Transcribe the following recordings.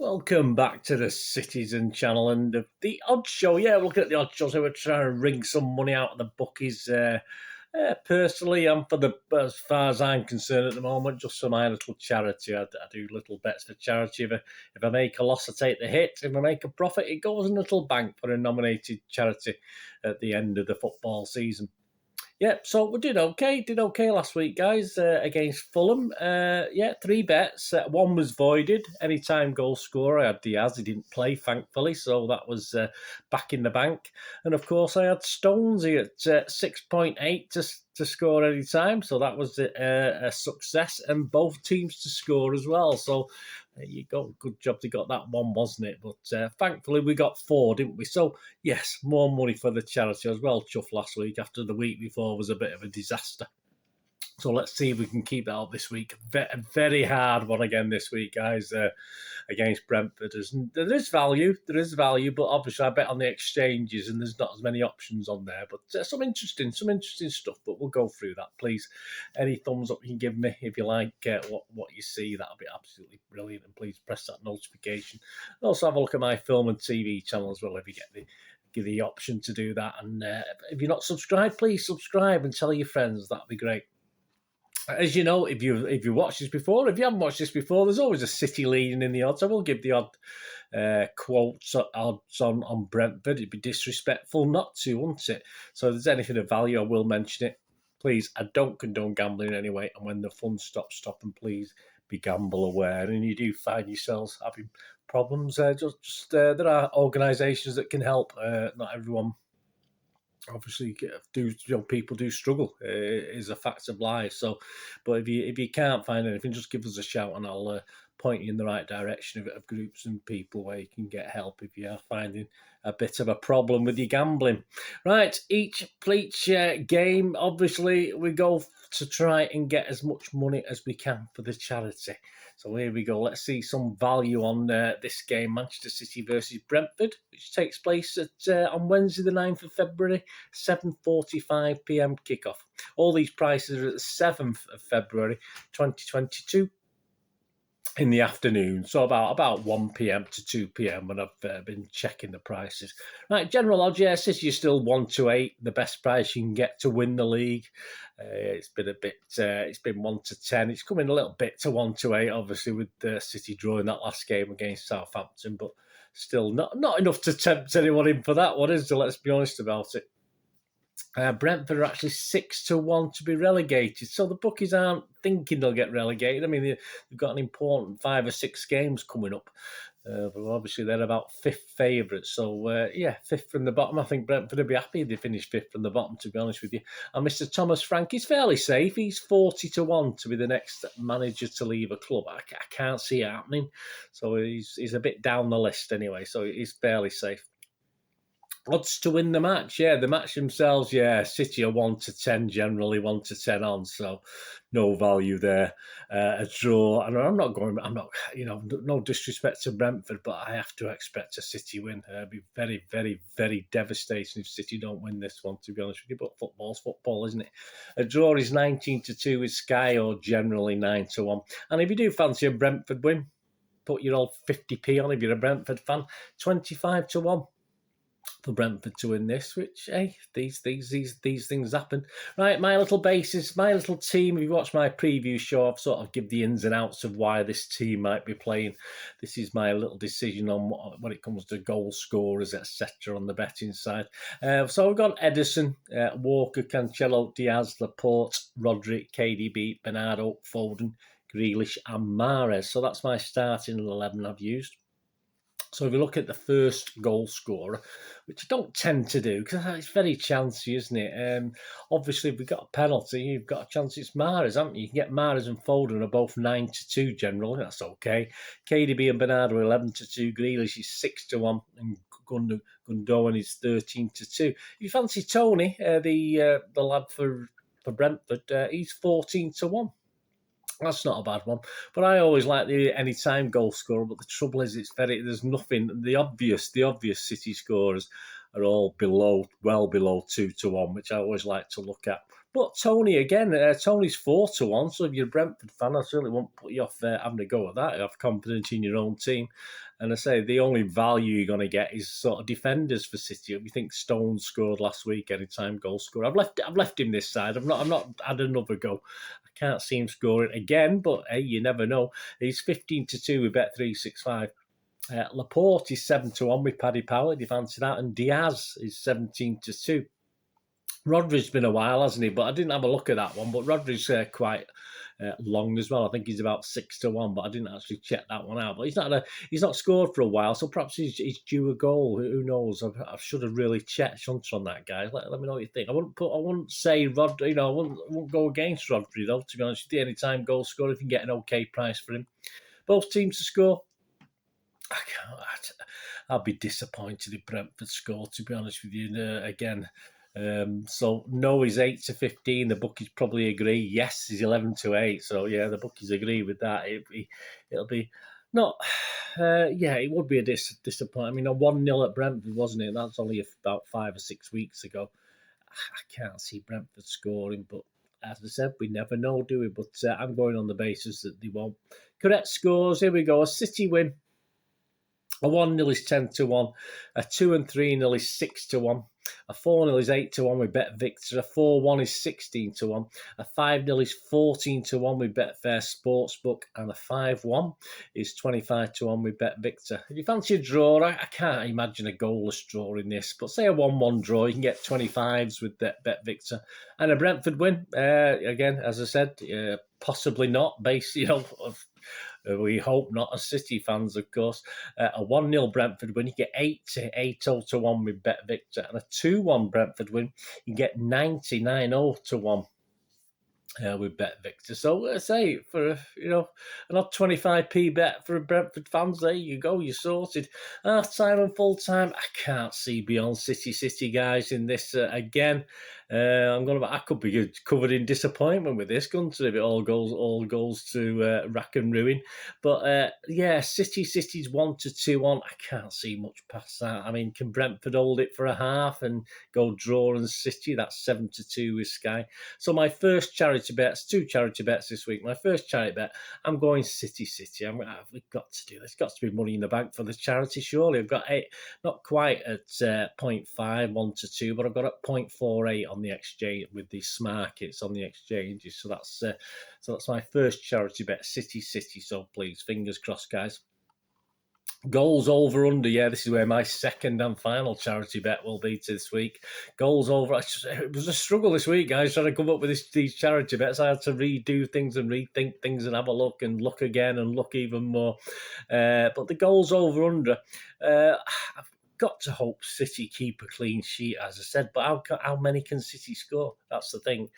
Welcome back to the Citizen channel and the Odds Show. Yeah, we're looking at the Odds Show, so we're trying to wring some money out of the bookies. Personally, as far as I'm concerned at the moment, just for my little charity. I do little bets for charity. If I make a loss, I take the hit. If I make a profit, it goes in a little bank for a nominated charity at the end of the football season. Yeah, so we did okay. Did okay last week, guys, against Fulham. 3 bets. One was voided. Anytime goal scorer. I had Diaz. He didn't play, thankfully, so that was back in the bank. And, of course, I had Stonesy at 6.8 to score any time, so that was a success. And both teams to score as well, so there you go. Good job they got that one, wasn't it? But thankfully we got 4, didn't we? So, yes, more money for the charity as well. Chuffed last week after the week before was a bit of a disaster. So let's see if we can keep that up this week. A very hard one again this week, guys, against Brentford. There is value, but obviously I bet on the exchanges and there's not as many options on there. But some interesting stuff, but we'll go through that, please. Any thumbs up you can give me if you like what you see, that'll be absolutely brilliant. And please press that notification. And also have a look at my film and TV channel as well if you get the option to do that. And if you're not subscribed, please subscribe and tell your friends. That'd be great. As you know, if you watched this before, if you haven't watched this before, there's always a City leading in the odds. I will give the odd quotes odds on Brentford. It'd be disrespectful not to, wouldn't it? So if there's anything of value, I will mention it. Please, I don't condone gambling anyway. And when the fun stops, and please be gamble aware. And you do find yourselves having problems, there are organisations that can help. Not everyone. Obviously, people do struggle. Is a fact of life. So, but if you can't find anything, just give us a shout and I'll point you in the right direction of groups and people where you can get help if you are finding a bit of a problem with your gambling. Right, each game, obviously, we go to try and get as much money as we can for the charity. So here we go. Let's see some value on this game, Manchester City versus Brentford, which takes place on Wednesday the 9th of February, 7:45 p.m. kickoff. All these prices are at the 7th of February, 2022. In the afternoon, so about 1 p.m. to 2 p.m. when I've been checking the prices. Right, general odds, yeah, City is still 1-8, the best price you can get to win the league. It's been a bit, it's been 1-10. It's coming a little bit to 1-8, obviously, with City drawing that last game against Southampton, but still not enough to tempt anyone in for that one, is there? Let's be honest about it. Brentford are actually 6-1 to be relegated, so the bookies aren't thinking they'll get relegated. I mean, they've got an important 5 or 6 games coming up. But obviously, they're about 5th favourites. So, 5th from the bottom. I think Brentford would be happy if they finish 5th from the bottom, to be honest with you. And Mr. Thomas Frank is fairly safe. He's 40-1 to be the next manager to leave a club. I can't see it happening. So, he's a bit down the list anyway. So, he's fairly safe. Odds to win the match, the match themselves, City are 1-10 generally, 1-10 on, so no value there. A draw, and I'm not, no disrespect to Brentford, but I have to expect a City win. It'd be very, very, very devastating if City don't win this one, to be honest with you, but football's football, isn't it? A draw is 19-2 with Sky, or generally 9-1. And if you do fancy a Brentford win, put your old 50p on if you're a Brentford fan, 25-1. For Brentford to win this, which, hey, these things happen. Right, my little basis, my little team. If you watch my preview show, I've sort of give the ins and outs of why this team might be playing. This is my little decision on when it comes to goal scorers, etc. on the betting side. So we've got Edison, Walker, Cancelo, Diaz, Laporte, Rodri, KDB, Bernardo, Foden, Grealish and Mahrez. So that's my starting 11 I've used. So if you look at the first goal scorer, which I don't tend to do because it's very chancy, isn't it? Obviously, if we've got a penalty, you've got a chance it's Mahrez, haven't you? You can get Mahrez and Foden are both 9-2 generally. That's okay. KDB and Bernardo 11-2. Grealish is 6-1, and Gundogan is 13-2. If you fancy Tony, the lad for Brentford, he's 14-1. That's not a bad one, but I always like the anytime goal scorer. But the trouble is, there's nothing. The obvious City scorers are all well below 2-1, which I always like to look at. But Tony, again, Tony's 4-1, so if you're a Brentford fan, I certainly won't put you off having a go at that. Have confidence in your own team. And I say the only value you're going to get is sort of defenders for City. If you think Stones scored last week, anytime goal scorer, I've left him this side. I've not had another go. I can't see him scoring again, but hey, you never know. He's 15-2 with Bet365. Laporte is 7-1 with Paddy Power. Do you fancy that? And Diaz is 17-2. Rodri's been a while, hasn't he? But I didn't have a look at that one. But Rodri's quite long as well. I think he's about 6-1, but I didn't actually check that one out. But he's not scored for a while, so perhaps he's due a goal. Who knows? I should have really checked on that, guys. Let me know what you think. I wouldn't say Rodri. I wouldn't go against Rodri though. To be honest with you, anytime goal scorer, if you can get an okay price for him. Both teams to score. I can't. I'll be disappointed if Brentford score. To be honest with you, again. So no, he's 8-15. The bookies probably agree. Yes, he's 11-8. So yeah, the bookies agree with that. It'll be not. It would be a disappointment. I mean, a 1-0 at Brentford, wasn't it? That's only about 5 or 6 weeks ago. I can't see Brentford scoring, but as I said, we never know, do we? But I'm going on the basis that they won't. Correct scores. Here we go. A City win. A 1-0 is 10-1. A 2 and 3-0 is 6-1. A 4-0 is 8-1 with Bet Victor. A 4-1 is 16-1. A 5-0 is 14-1 with Betfair Sportsbook. And a 5-1 is 25-1 with Bet Victor. If you fancy a draw, I can't imagine a goalless draw in this. But say a 1-1 draw, you can get 25s with Bet Victor. And a Brentford win, again, as I said, possibly not, based, we hope not as City fans, of course. A 1-0 Brentford win, you get 8-0-1 with Bet Victor. And a 2-1 Brentford win, you get 90-9-0-1 with Bet Victor. So let's say for an odd 25p bet for Brentford fans, there you go, you're sorted. Half time and full time, I can't see beyond City guys in this again. I could be covered in disappointment with this, couldn't it? If it all goes to rack and ruin. But City's 1-2 on. I can't see much past that. I mean, can Brentford hold it for a half and go draw and City? That's 7-2 with Sky. So my first charity bets, 2 charity bets this week. My first charity bet, I'm going City. We've got to do this. Got to be money in the bank for the charity, surely. I've got 8, not quite at 0.5, 1-2, but I've got at 0.48 on the exchange with the markets on the exchanges. So that's my first charity bet, City. So please, fingers crossed, guys. Goals over under, this is where my second and final charity bet will be this week. Goals over. It was a struggle this week, guys, trying to come up with these charity bets. I had to redo things and rethink things and have a look and look again and look even more. But the goals over under, I've got to hope City keep a clean sheet, as I said. But how many can City score? That's the thing.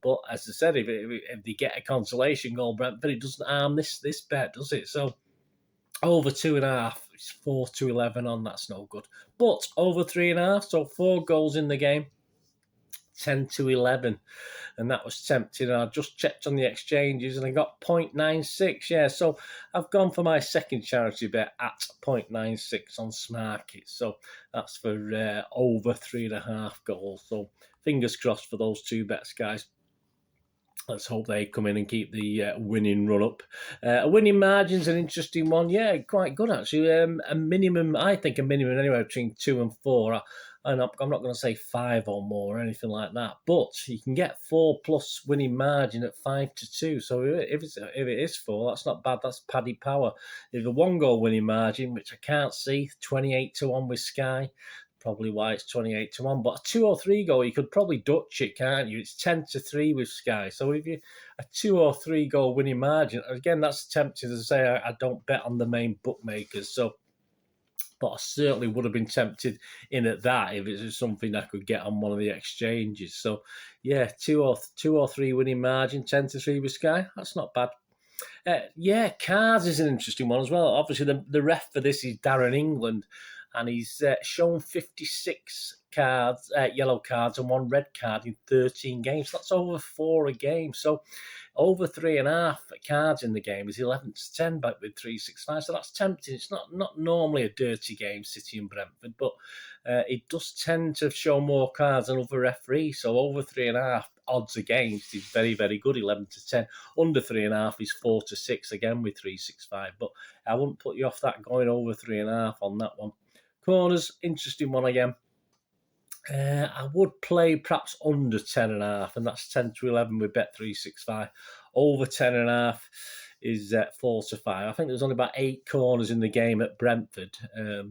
But as I said, if they get a consolation goal, Brentford, it doesn't harm this bet, does it? So over 2.5, it's 4-11 on. That's no good. But over 3.5, so 4 goals in the game, 10-11, and that was tempting. I just checked on the exchanges and I got 0.96. Yeah, so I've gone for my second charity bet at 0.96 on Smarket. So that's for over 3.5 goals. So fingers crossed for those 2 bets, guys. Let's hope they come in and keep the winning run up. A winning margin's an interesting one. Yeah, quite good, actually. A minimum anywhere between 2 and 4. I'm not going to say 5 or more or anything like that. But you can get 4+ winning margin at 5-2. So if it is 4, that's not bad. That's Paddy Power. If a 1-goal winning margin, which I can't see, 28-1 with Sky. Probably why it's 28-1, but a 2 or 3 goal, you could probably Dutch it, can't you? It's 10-3 with Sky. So if you a 2 or 3 goal winning margin, again, that's tempting to say. I don't bet on the main bookmakers, so but I certainly would have been tempted in at that if it was something I could get on one of the exchanges. So yeah, 2 or 3 winning margin, 10-3 with Sky. That's not bad. Cards is an interesting one as well. Obviously, the ref for this is Darren England. And he's shown 56 cards, yellow cards, and 1 red card in 13 games. That's over 4 a game. So over 3.5 cards in the game is 11-10 back with 365. So that's tempting. It's not normally a dirty game, City and Brentford, but it does tend to show more cards than other referees. So over 3.5, odds against is very, very good, 11 to 10. Under 3.5 is 4 to 6 again with 365. But I wouldn't put you off that going over 3.5 on that one. Corners, interesting one again. I would play perhaps under 10.5, and that's 10 to 11 with Bet365. Over 10.5 is 4 to 5. I think there's only about 8 corners in the game at Brentford,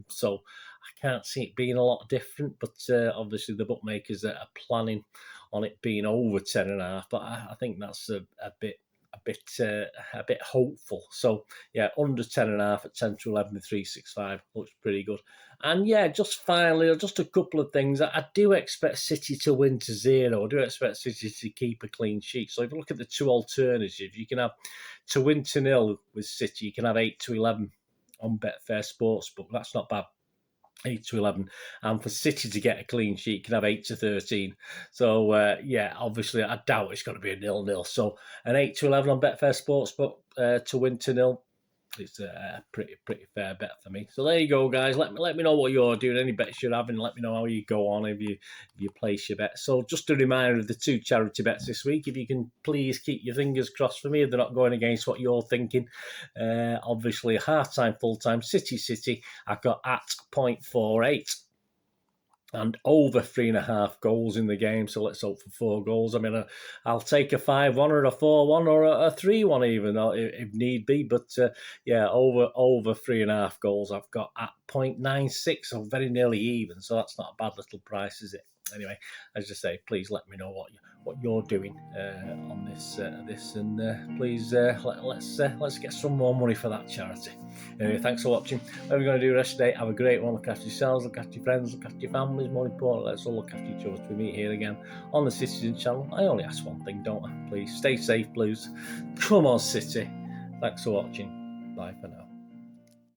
so I can't see it being a lot different. But obviously the bookmakers are planning on it being over 10.5. But I think that's a bit hopeful. So yeah, under 10.5 at 10 to 11 with 365 looks pretty good. And yeah, just finally, just a couple of things. I do expect City to win to 0. I do expect City to keep a clean sheet. So if you look at the two alternatives, you can have to win to 0 with City. You can have 8 to 11 on Betfair Sportsbook. That's not bad. 8 to 11, and for City to get a clean sheet, you can have 8 to 13. So yeah, obviously I doubt it's going to be a 0-0. So an 8 to 11 on Betfair Sportsbook to win to 0. It's a pretty fair bet for me. So there you go, guys. Let me know what you're doing. Any bets you're having, let me know how you go on if you place your bet. So just a reminder of the 2 charity bets this week. If you can please keep your fingers crossed for me if they're not going against what you're thinking. Obviously, half-time, full-time, City. I've got at 0.48. And over 3.5 goals in the game. So let's hope for 4 goals. I mean, I'll take a 5-1 or a 4-1 or a 3-1 even if need be. But yeah, over 3.5 goals I've got at 0.96, so very nearly even. So that's not a bad little price, is it? Anyway, as I say, please let me know what you're doing on this, and please let's get some more money for that charity. Anyway, thanks for watching. What we're going to do the rest of the day, have a great one. Look after yourselves, look after your friends, look after your families. More important, let's all look after each other. We meet here again on the Citizen channel. I only ask one thing, don't I? Please stay safe, Blues. Come on, City. Thanks for watching. Bye for now.